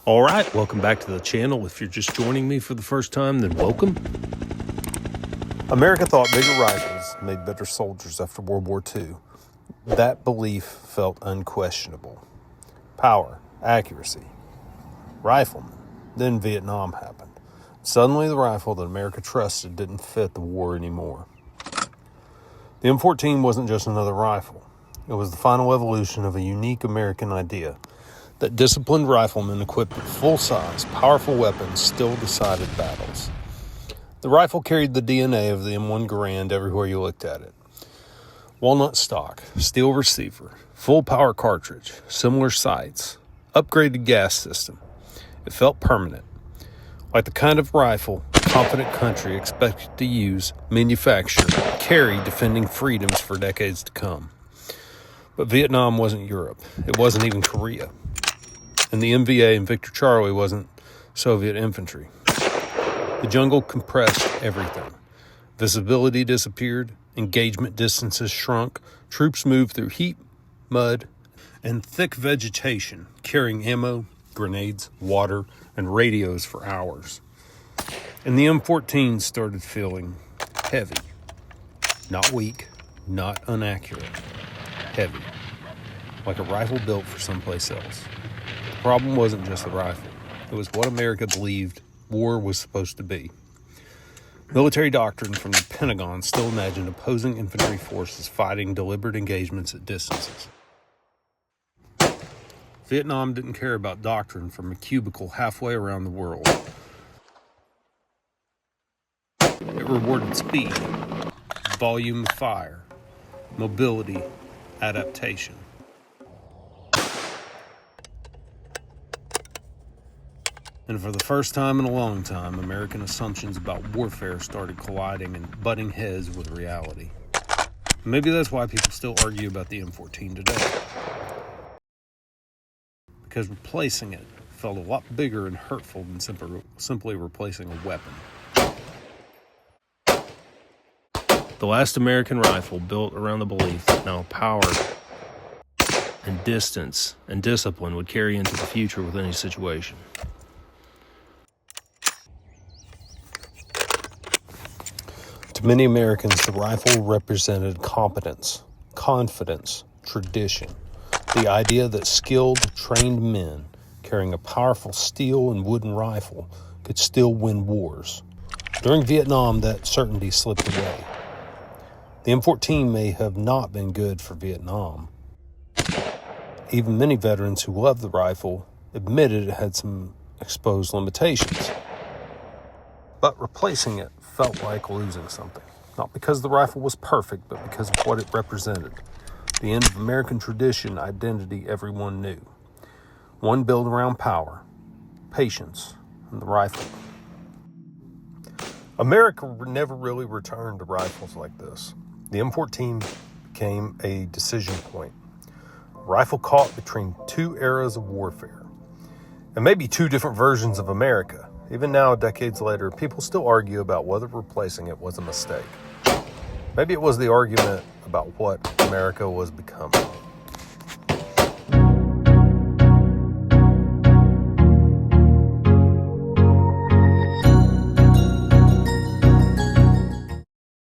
All right, welcome back to the channel. If you're just joining me for the first time, then welcome. America thought bigger rifles made better soldiers after World War II. That belief felt unquestionable. Power, accuracy, riflemen. Then Vietnam happened. Suddenly the rifle that America trusted didn't fit the war anymore. The M14 wasn't just another rifle. It was the final evolution of a unique American idea that disciplined riflemen equipped with full-size, powerful weapons still decided battles. The rifle carried the DNA of the M1 Garand everywhere you looked at it. Walnut stock, steel receiver, full power cartridge, similar sights, upgraded gas system. It felt permanent, like the kind of rifle a confident country expected to use, manufacture, carry, defending freedoms for decades to come. But Vietnam wasn't Europe. It wasn't even Korea. And the MVA and Victor Charlie wasn't Soviet infantry. The jungle compressed everything. Visibility disappeared, engagement distances shrunk, troops moved through heat, mud, and thick vegetation, carrying ammo, grenades, water, and radios for hours. And the M14 started feeling heavy. Not weak, not inaccurate. Heavy. Like a rifle built for someplace else. The problem wasn't just the rifle. It was what America believed war was supposed to be. Military doctrine from the Pentagon still imagined opposing infantry forces fighting deliberate engagements at distances. Vietnam didn't care about doctrine from a cubicle halfway around the world. It rewarded speed, volume of fire, mobility, adaptation. And for the first time in a long time, American assumptions about warfare started colliding and butting heads with reality. Maybe that's why people still argue about the M14 today. Because replacing it felt a lot bigger and hurtful than simply replacing a weapon. The last American rifle built around the belief that now power and distance and discipline would carry into the future with any situation. To many Americans, the rifle represented competence, confidence, tradition. The idea that skilled, trained men carrying a powerful steel and wooden rifle could still win wars. During Vietnam, that certainty slipped away. The M14 may have not been good for Vietnam. Even many veterans who loved the rifle admitted it had some exposed limitations. But replacing it felt like losing something. Not because the rifle was perfect, but because of what it represented. The end of American tradition, identity everyone knew. One built around power, patience, and the rifle. America never really returned to rifles like this. The M14 became a decision point. A rifle caught between two eras of warfare. And maybe two different versions of America. Even now, decades later, people still argue about whether replacing it was a mistake. Maybe it was the argument about what America was becoming.